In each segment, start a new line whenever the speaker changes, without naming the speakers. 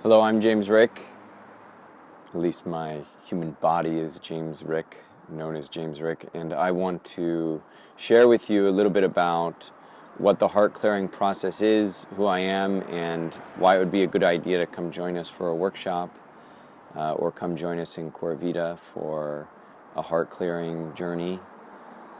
Hello, I'm James Rick. At least my human body is James Rick, known as James Rick, and I want to share with you a little bit about what the heart clearing process is, who I am, and why it would be a good idea to come join us for a workshop or come join us in Core Vita for a heart clearing journey.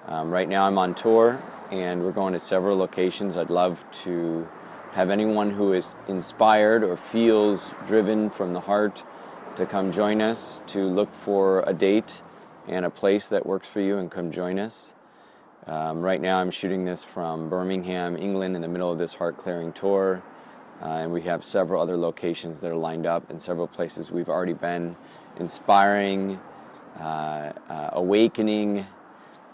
Right now I'm on tour and we're going to several locations. I'd love to have anyone who is inspired or feels driven from the heart to come join us, to look for a date and a place that works for you and come join us. Right now I'm shooting this from Birmingham, England, in the middle of this heart clearing tour, and we have several other locations that are lined up and several places we've already been, inspiring, awakening,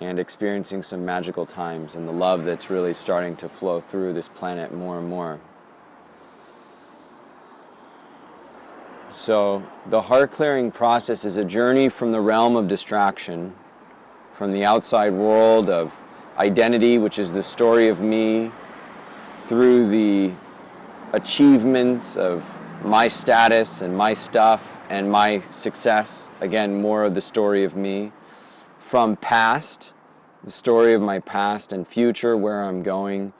and experiencing some magical times and the love that's really starting to flow through this planet more and more. So the heart clearing process is a journey from the realm of distraction, from the outside world of identity, which is the story of me, through the achievements of my status and my stuff and my success, again, more of the story of me, from past, the story of my past and future, where I'm going.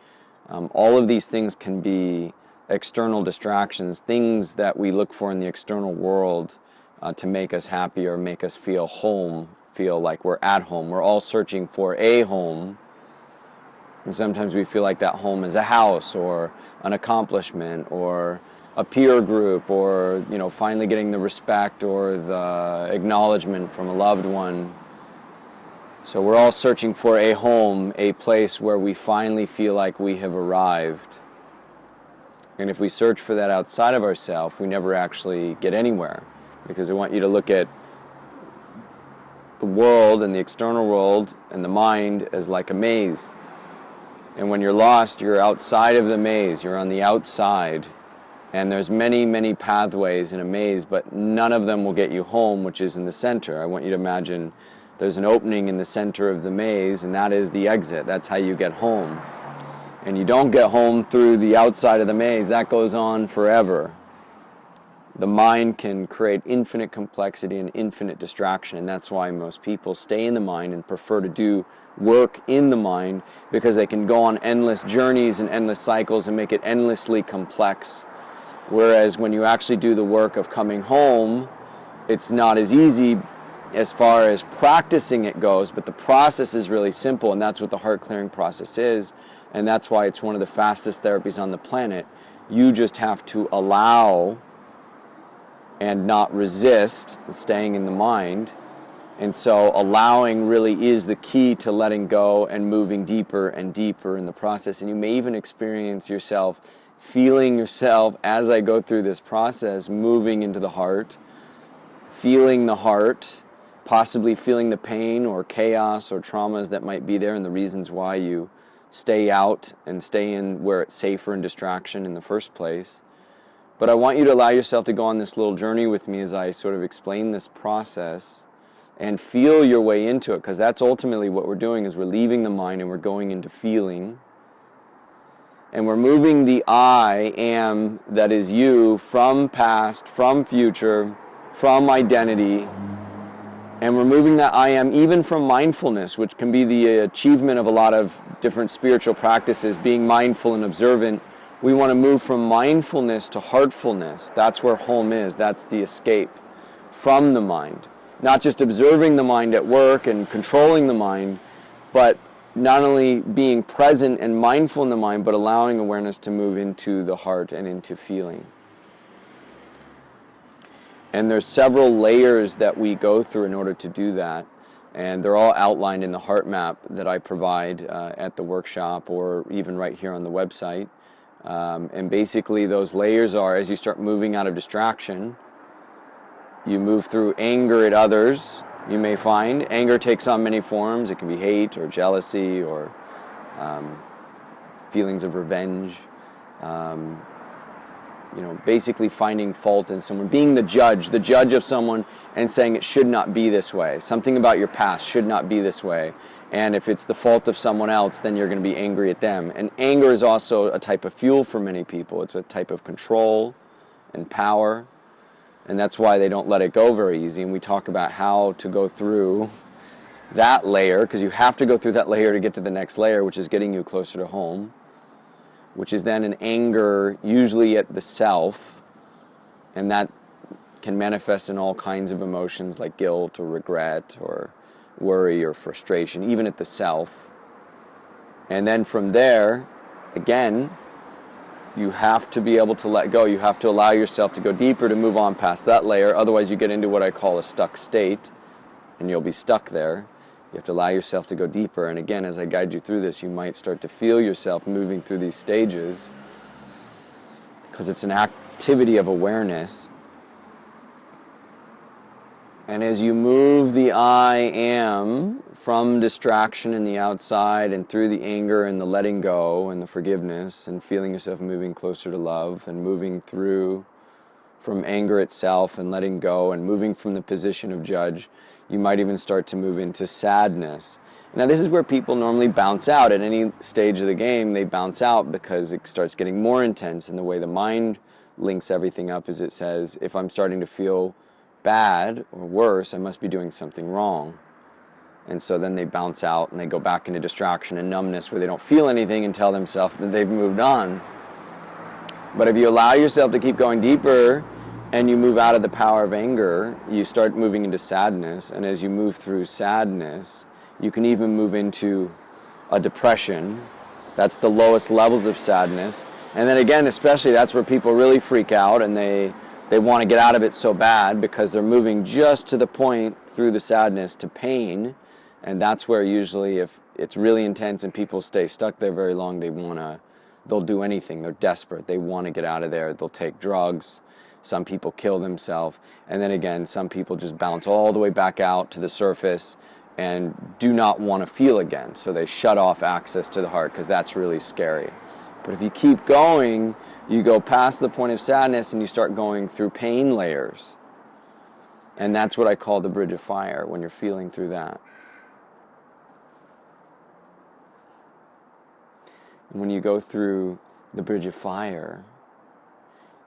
All of these things can be external distractions, things that we look for in the external world to make us happy or make us feel home, feel like we're at home. We're all searching for a home, and sometimes we feel like that home is a house or an accomplishment or a peer group or, finally getting the respect or the acknowledgement from a loved one. So we're all searching for a home, a place where we finally feel like we have arrived. And if we search for that outside of ourselves, we never actually get anywhere. Because I want you to look at the world and the external world and the mind as like a maze. And when you're lost, you're outside of the maze, you're on the outside. And there's many, many pathways in a maze, but none of them will get you home, which is in the center. I want you to imagine there's an opening in the center of the maze, and that is the exit. That's how you get home. And you don't get home through the outside of the maze. That goes on forever. The mind can create infinite complexity and infinite distraction, and that's why most people stay in the mind and prefer to do work in the mind, because they can go on endless journeys and endless cycles and make it endlessly complex. Whereas when you actually do the work of coming home, it's not as easy as far as practicing it goes, but the process is really simple, and that's what the heart clearing process is, and that's why it's one of the fastest therapies on the planet. You just have to allow and not resist staying in the mind, and so allowing really is the key to letting go and moving deeper and deeper in the process. And you may even experience yourself, feeling yourself as I go through this process, moving into the heart, feeling the heart, possibly feeling the pain or chaos or traumas that might be there and the reasons why you stay out and stay in where it's safer and distraction in the first place. But I want you to allow yourself to go on this little journey with me as I sort of explain this process and feel your way into it, because that's ultimately what we're doing, is we're leaving the mind and we're going into feeling. And we're moving the I am that is you from past, from future, from identity. And we're moving that I am even from mindfulness, which can be the achievement of a lot of different spiritual practices, being mindful and observant. We want to move from mindfulness to heartfulness. That's where home is. That's the escape from the mind. Not just observing the mind at work and controlling the mind, but not only being present and mindful in the mind, but allowing awareness to move into the heart and into feeling. And there's several layers that we go through in order to do that. And they're all outlined in the heart map that I provide at the workshop or even right here on the website. And basically those layers are, as you start moving out of distraction, you move through anger at others. You may find anger takes on many forms. It can be hate or jealousy or feelings of revenge. Basically finding fault in someone, being the judge of someone and saying it should not be this way. Something about your past should not be this way. And if it's the fault of someone else, then you're going to be angry at them. And anger is also a type of fuel for many people. It's a type of control. and power. And that's why they don't let it go very easy. And we talk about how to go through that layer, because you have to go through that layer to get to the next layer, which is getting you closer to home, which is then an anger, usually at the self, and that can manifest in all kinds of emotions like guilt or regret or worry or frustration, even at the self. And then from there, again, you have to be able to let go. You have to allow yourself to go deeper to move on past that layer. Otherwise, you get into what I call a stuck state, and you'll be stuck there. You have to allow yourself to go deeper. And again, as I guide you through this, you might start to feel yourself moving through these stages, because it's an activity of awareness. And as you move the I am from distraction in the outside and through the anger and the letting go and the forgiveness and feeling yourself moving closer to love and moving through from anger itself and letting go and moving from the position of judge, you might even start to move into sadness. Now this is where people normally bounce out. At any stage of the game, they bounce out because it starts getting more intense, and the way the mind links everything up is it says, if I'm starting to feel bad or worse, I must be doing something wrong. And so then they bounce out and they go back into distraction and numbness where they don't feel anything and tell themselves that they've moved on. But if you allow yourself to keep going deeper and you move out of the power of anger, you start moving into sadness. And as you move through sadness, you can even move into a depression. That's the lowest levels of sadness. And then again, especially, that's where people really freak out and they want to get out of it so bad because they're moving just to the point through the sadness to pain. And that's where usually if it's really intense and people stay stuck there very long, they'll do anything. They're desperate. They want to get out of there. They'll take drugs. Some people kill themselves. And then again, some people just bounce all the way back out to the surface and do not want to feel again. So they shut off access to the heart because that's really scary. But if you keep going, you go past the point of sadness and you start going through pain layers. And that's what I call the bridge of fire, when you're feeling through that. And when you go through the bridge of fire,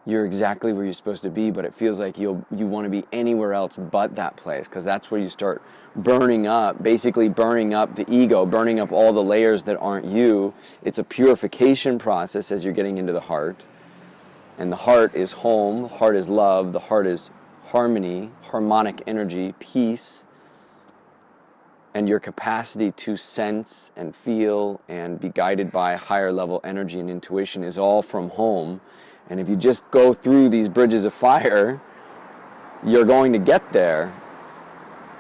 you're exactly where you're supposed to be, but it feels like you want to be anywhere else but that place, because that's where you start burning up, basically burning up the ego, burning up all the layers that aren't you. It's a purification process as you're getting into the heart. And the heart is home, the heart is love, the heart is harmony, harmonic energy, peace, and your capacity to sense and feel and be guided by higher level energy and intuition is all from home. And if you just go through these bridges of fire, you're going to get there.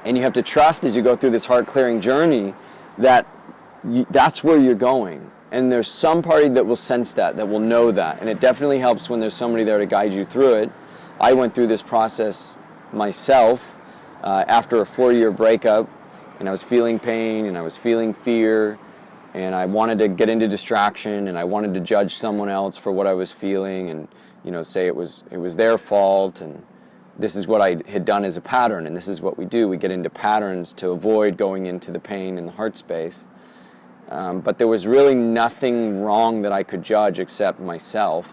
And you have to trust as you go through this heart-clearing journey that that's where you're going. And there's some party that will sense that will know that. And it definitely helps when there's somebody there to guide you through it. I went through this process myself after a 4-year breakup. And I was feeling pain, and I was feeling fear, and I wanted to get into distraction, and I wanted to judge someone else for what I was feeling, and say it was their fault, and this is what I had done as a pattern, and this is what we do. We get into patterns to avoid going into the pain in the heart space. But there was really nothing wrong that I could judge except myself.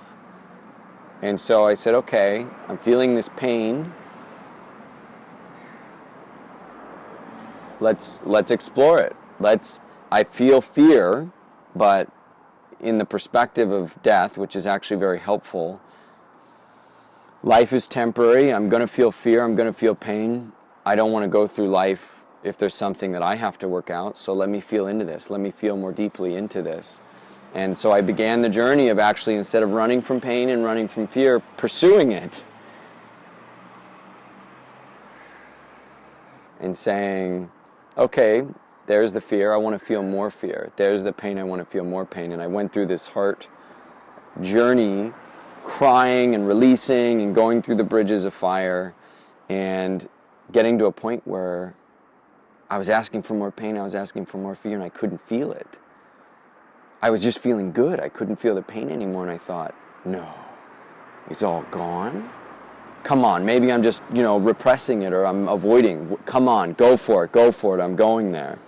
And so I said, okay, I'm feeling this pain. Let's explore it. I feel fear, but in the perspective of death, which is actually very helpful, life is temporary. I'm going to feel fear. I'm going to feel pain. I don't want to go through life if there's something that I have to work out. So let me feel into this. Let me feel more deeply into this. And so I began the journey of actually, instead of running from pain and running from fear, pursuing it. And saying, okay, there's the fear, I want to feel more fear. There's the pain, I want to feel more pain. And I went through this heart journey, crying and releasing and going through the bridges of fire and getting to a point where I was asking for more pain, I was asking for more fear, and I couldn't feel it. I was just feeling good. I couldn't feel the pain anymore, and I thought, no, it's all gone? Come on, maybe I'm just, repressing it or I'm avoiding. Come on, go for it, I'm going there.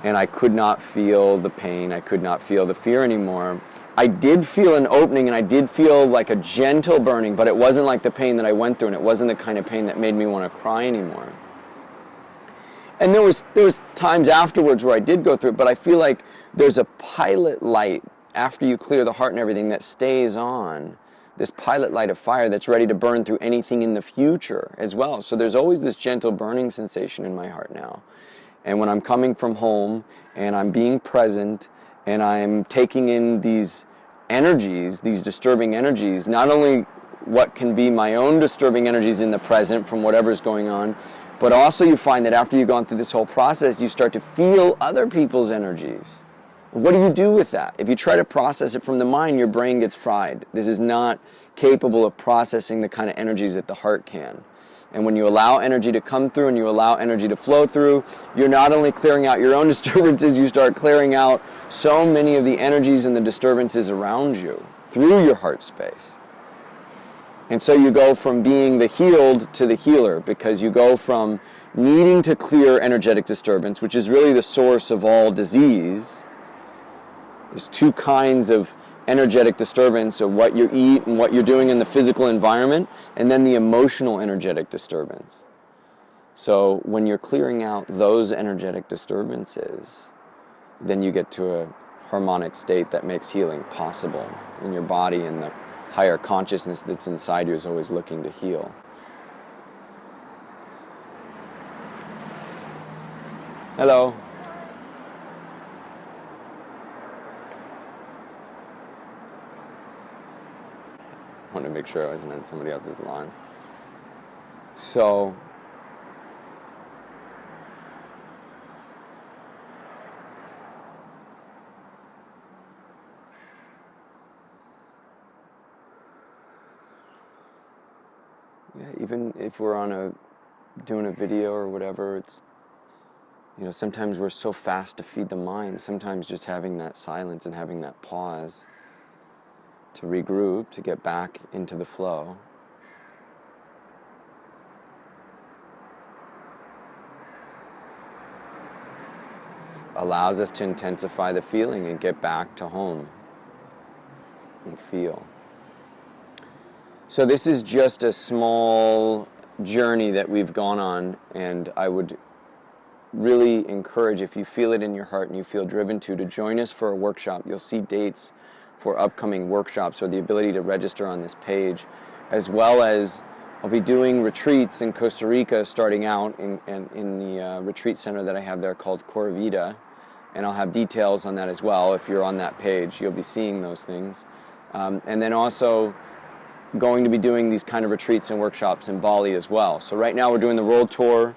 and I could not feel the pain, I could not feel the fear anymore. I did feel an opening, and I did feel like a gentle burning, but it wasn't like the pain that I went through, and it wasn't the kind of pain that made me want to cry anymore. And there was times afterwards where I did go through it, but I feel like there's a pilot light after you clear the heart and everything that stays on, this pilot light of fire that's ready to burn through anything in the future as well. So there's always this gentle burning sensation in my heart now. And when I'm coming from home and I'm being present and I'm taking in these energies, these disturbing energies, not only what can be my own disturbing energies in the present from whatever's going on, but also you find that after you've gone through this whole process, you start to feel other people's energies. What do you do with that? If you try to process it from the mind, your brain gets fried. This is not capable of processing the kind of energies that the heart can. And when you allow energy to come through and you allow energy to flow through, you're not only clearing out your own disturbances, you start clearing out so many of the energies and the disturbances around you through your heart space. And so you go from being the healed to the healer, because you go from needing to clear energetic disturbance, which is really the source of all disease. There's two kinds of energetic disturbance, of what you eat and what you're doing in the physical environment, and then the emotional energetic disturbance. So when you're clearing out those energetic disturbances, then you get to a harmonic state that makes healing possible in your body, and the higher consciousness that's inside you is always looking to heal. Hello. I wanted to make sure I wasn't on somebody else's lawn. So, yeah, even if we're doing a video or whatever, it's, sometimes we're so fast to feed the mind. Sometimes just having that silence and having that pause to regroup, to get back into the flow. Allows us to intensify the feeling and get back to home and feel. So this is just a small journey that we've gone on, and I would really encourage, if you feel it in your heart and you feel driven to join us for a workshop. You'll see dates for upcoming workshops, or the ability to register on this page, as well as I'll be doing retreats in Costa Rica starting out in the retreat center that I have there called Cora Vida, and I'll have details on that as well. If you're on that page, you'll be seeing those things. And then also going to be doing these kind of retreats and workshops in Bali as well. So right now we're doing the world tour.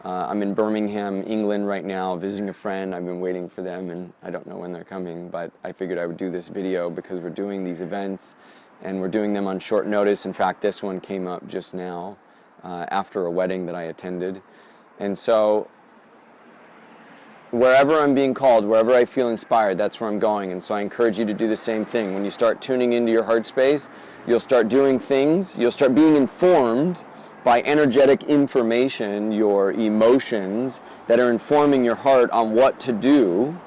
I'm in Birmingham, England right now, visiting a friend. I've been waiting for them, and I don't know when they're coming, but I figured I would do this video because we're doing these events, and we're doing them on short notice. In fact, this one came up just now after a wedding that I attended. And so wherever I'm being called, wherever I feel inspired, that's where I'm going. And so I encourage you to do the same thing. When you start tuning into your heart space, you'll start doing things, you'll start being informed by energetic information, your emotions that are informing your heart on what to do,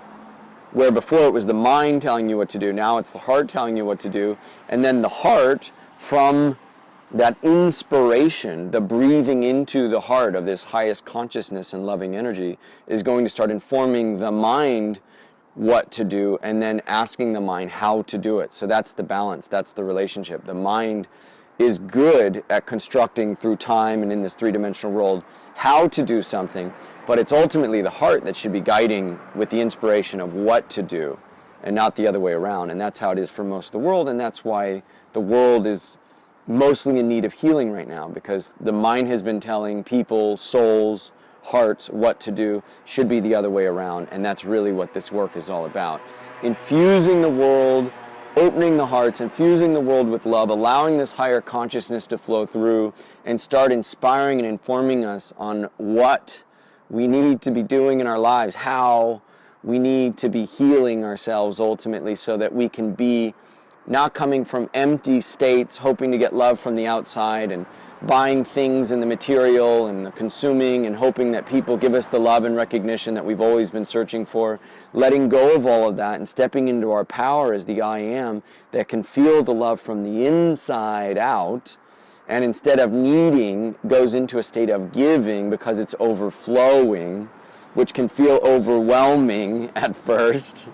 where before it was the mind telling you what to do, now it's the heart telling you what to do. And then the heart, from that inspiration, the breathing into the heart of this highest consciousness and loving energy, is going to start informing the mind what to do, and then asking the mind how to do it. So that's the balance, that's the relationship. The mind is good at constructing through time and in this three-dimensional world how to do something, but it's ultimately the heart that should be guiding with the inspiration of what to do, and not the other way around. And that's how it is for most of the world, and that's why the world is mostly in need of healing right now, because the mind has been telling people, souls, hearts, what to do. Should be the other way around, and that's really what this work is all about. Infusing the world, opening the hearts, infusing the world with love, allowing this higher consciousness to flow through and start inspiring and informing us on what we need to be doing in our lives, how we need to be healing ourselves ultimately, so that we can be not coming from empty states, hoping to get love from the outside and buying things and the material and the consuming and hoping that people give us the love and recognition that we've always been searching for, letting go of all of that and stepping into our power as the I am that can feel the love from the inside out, and instead of needing goes into a state of giving because it's overflowing, which can feel overwhelming at first.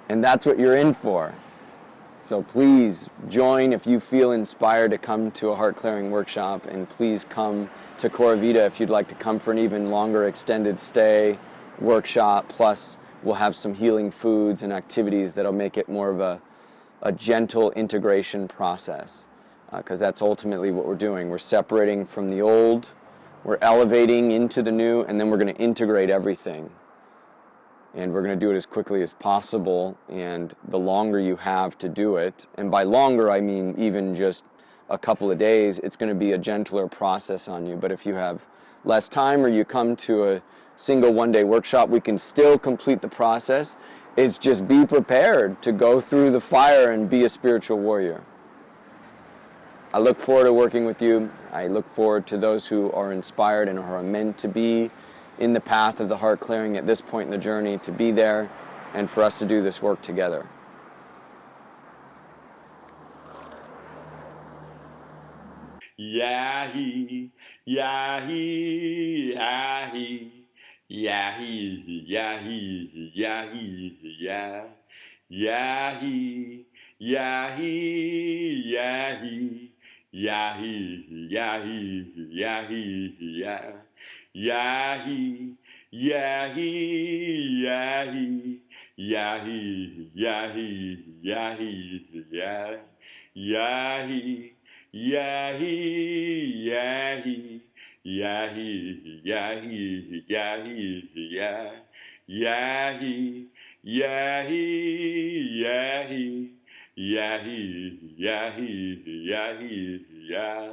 And that's what you're in for. So please join if you feel inspired to come to a heart clearing workshop, and please come to Cora Vita if you'd like to come for an even longer extended stay workshop. Plus we'll have some healing foods and activities that'll make it more of a gentle integration process, because that's ultimately what we're doing. We're separating from the old, we're elevating into the new, and then we're going to integrate everything. And we're going to do it as quickly as possible, and the longer you have to do it, and by longer I mean even just a couple of days, it's going to be a gentler process on you. But if you have less time or you come to a single one-day workshop, we can still complete the process. It's just be prepared to go through the fire and be a spiritual warrior. I look forward to working with you. I look forward to those who are inspired and who are meant to be in the path of the heart clearing at this point in the journey, to be there and for us to do this work together.
Yahi, yahi, yahi, yahi, yahi, yahi, yah, yahi, yahi, yahi, yahi, yahi, yahi, yah, yahi, yahi, yahi, yahi, yahi, yahi, yah, yahi. Yahi, yahi, yahi, yahi, yahi, yah, yahi, yahi, yahi, yahi, yahi, yahi, yah.